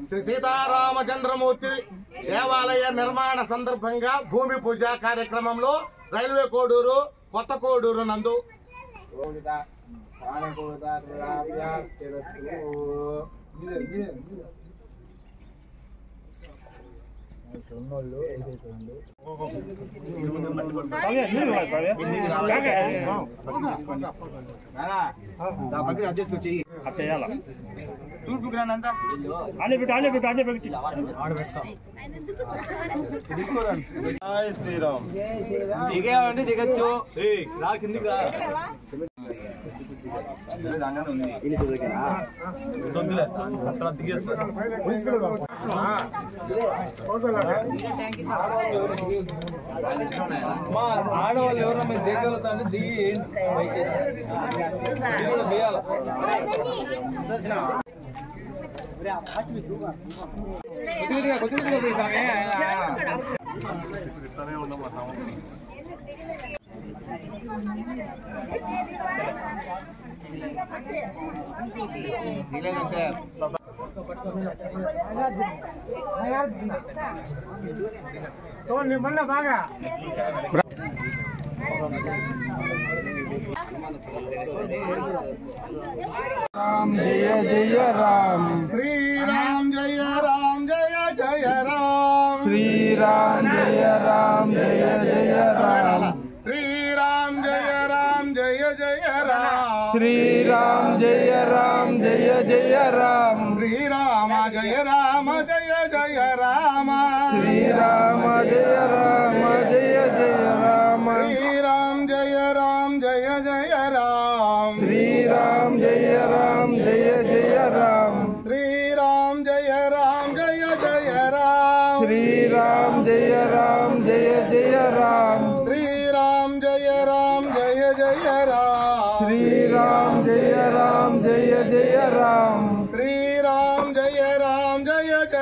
శ్రీ సీతారామచంద్రమూర్తి దేవాలయ నిర్మాణ సందర్భంగా భూమి పూజ కార్యక్రమంలో రైల్వే కోడూరు కొత్త కోడూరు నందు తూర్పు గ్రాండ్ శ్రీరామ్ దిగేవండి దిగచ్చు కిందికి రా ఆడవాళ్ళు ఎవరన్నా దిగలుగుతా అంటే దిగి కొద్దిగా పోయి మొన్న బాగా राम जय जय राम श्री राम जय राम जय जय राम श्री राम जय राम जय जय राम श्री राम जय राम जय जय राम श्री राम जय राम जय जय राम श्री राम जय राम जय जय राम श्री राम जय राम जय जय राम श्री राम जय राम जय जय राम श्री राम जय राम जय जय राम श्री राम जय राम जय जय राम श्री राम जय राम जय जय राम श्री राम जय राम जय जय राम श्री राम जय राम जय जय राम श्री राम जय राम जय जय राम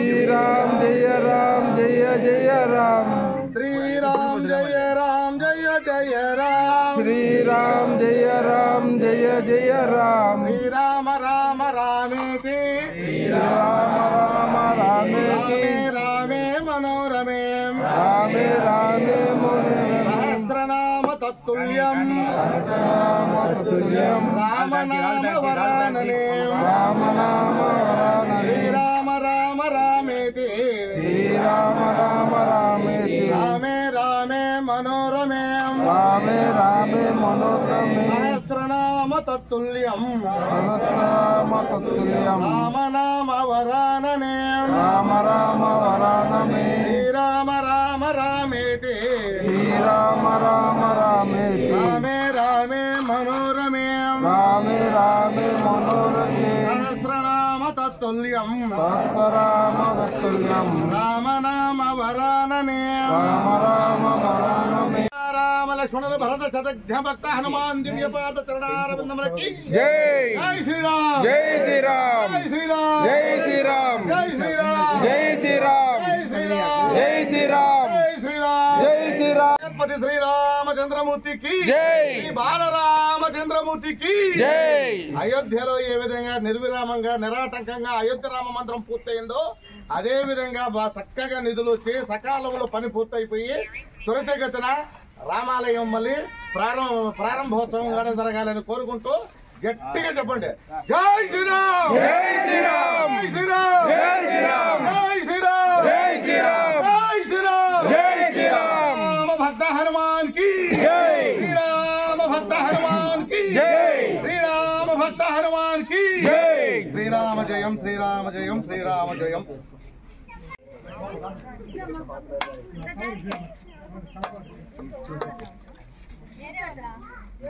श्री राम जय राम जय जय राम श्री राम जय राम जय जय राम श्री राम जय राम जय जय राम श्री राम राम रामेति श्री राम राम रामेति रामे मनोरमे रामे रामे मनोरमे सहस्रनाम तत्तुल्यं सहस्रनाम तत्तुल्यं राम नाम वरानने राम नाम वरानने श्री राम राम रामेति श्री राम राम रामेति रामे रामे मनोरमे रामे रामे मनोरमे सहस्रनाम तत्तुल्यं सहस्रनाम तत्तुल्यं राम नाम वरानने राम राम वरानने श्री राम राम रामेति श्री राम राम रामेति रामे रामे मनोरमे रामे रामे मनोरमे सहस्रनाम तत्तुल्यं सहस्रनाम तत्तुल्यं राम नाम वरानने राम राम वरानने राम लक्ष्मण भरत शतघ्न भक्त हनुमान दिव्य पाद चरणारविंदमुलकी जय जय श्री राम जय श्री राम जय श्री राम जय श्री राम जय श्री राम जय श्री राम जय श्री राम जय श्री राम जय श्री राम जय श्री राम गणपति श्री रामचंद्रमूर्ति की जय श्री బాలరామచంద్రమూర్తి की జై అయోధ్యలో ఏ విధంగా నిర్విరామంగా నిరాటంకంగా అయోధ్య రామ మందిరం పూర్తయిందో అదే విధంగా చక్కగా నిధులు వచ్చి సకాలంలో పని పూర్తయిపోయి త్వరితగతిన రామాలయం మళ్ళీ ప్రారంభోత్సవం కూడా జరగాలని కోరుకుంటూ గట్టిగా చెప్పండి జై శ్రీరామ్ జై శ్రీరామ్ జై శ్రీరామ్ జై శ్రీరామ్ జై శ్రీరామ్ జై శ్రీరామ్ జై శ్రీరామ్ జై శ్రీరామ్ రామ భక్త హనుమాన్ की జై శ్రీరామ భక్త హనుమాన్ की జై శ్రీరామ భక్త హనుమాన్ की జై శ్రీరామ జయం శ్రీరామ జయం శ్రీరామ జయం జై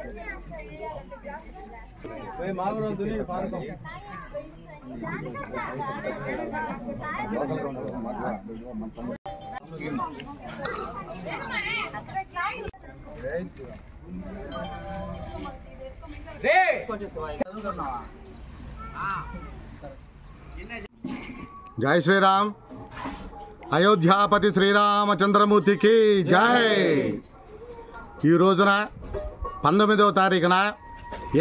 శ్రీరామ్. అయోధ్యాపతి శ్రీరామచంద్రమూర్తికి జై. ఈ రోజున 19వ తారీఖున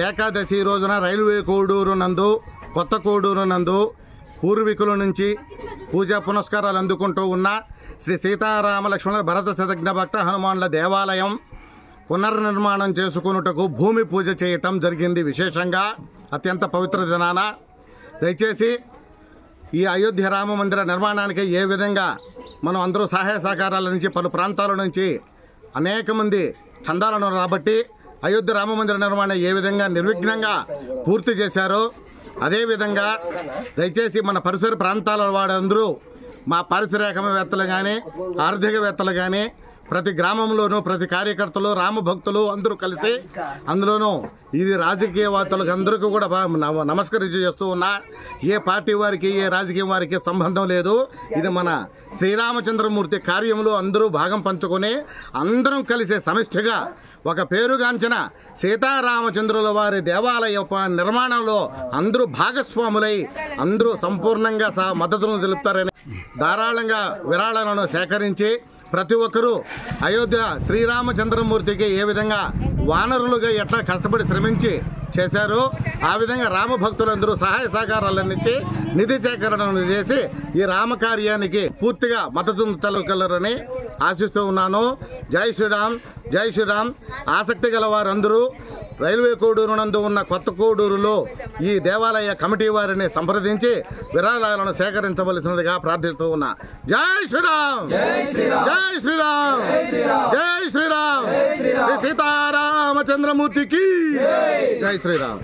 ఏకాదశి రోజున రైల్వే కోడూరు నందు, కొత్త కోడూరు నందు పూర్వీకుల నుంచి పూజా పునస్కారాలు అందుకుంటూ ఉన్న శ్రీ సీతారామ లక్ష్మణ భరత శతఘ్న భక్త హనుమాన్ల దేవాలయం పునర్నిర్మాణం చేసుకున్నటకు భూమి పూజ చేయటం జరిగింది. విశేషంగా అత్యంత పవిత్ర దినాన దయచేసి ఈ అయోధ్య రామ మందిర నిర్మాణానికి ఏ విధంగా మనం అందరూ సహాయ సహకారాల నుంచి పలు ప్రాంతాల నుంచి అనేక మంది చందాలను రాబట్టి అయోధ్య రామ మందిర నిర్మాణం ఏ విధంగా నిర్విఘ్నంగా పూర్తి చేశారో అదేవిధంగా దయచేసి మన పరిసర ప్రాంతాల వారందరూ మా పారిశ్రామికవేత్తలు కానీ ఆర్థికవేత్తలు కానీ ప్రతి గ్రామంలోనూ ప్రతి కార్యకర్తలు రామభక్తులు అందరూ కలిసి అందులోనూ ఇది రాజకీయవేత్తలకు అందరికీ కూడా నమస్కరించి చేస్తూ ఉన్నా. ఏ పార్టీ వారికి ఏ రాజకీయం వారికి సంబంధం లేదు. ఇది మన శ్రీరామచంద్రమూర్తి కార్యంలో అందరూ భాగం పంచుకొని అందరం కలిసి సమిష్టిగా ఒక పేరుగాంచిన సీతారామచంద్రుల వారి దేవాలయ నిర్మాణంలో అందరూ భాగస్వాములై అందరూ సంపూర్ణంగా మద్దతును తెలుపుతారని ధారాళంగా విరాళాలను సేకరించి ప్రతి ఒక్కరూ అయోధ్య శ్రీరామచంద్రమూర్తికి ఏ విధంగా వానరులుగా ఎట్లా కష్టపడి శ్రమించి చేశారో ఆ విధంగా రామభక్తులందరూ సహాయ సహకారాలు అందించి నిధి సేకరణను చేసి ఈ రామకార్యానికి పూర్తిగా మద్దతు తెలపగలరని ఆశిస్తూ ఉన్నాను. జై శ్రీరామ్, జై శ్రీరామ్. ఆసక్తి గల వారందరూ రైల్వే కోడూరు నందు ఉన్న కొత్త కోడూరులో ఈ దేవాలయ కమిటీ వారిని సంప్రదించి విరాళాలను సేకరించవలసినదిగా ప్రార్థిస్తూ ఉన్నా. జై శ్రీరామ్, జై శ్రీరామ్, జై శ్రీరామ్. శ్రీ సీతారామచంద్రమూర్తికి జై శ్రీరామ్.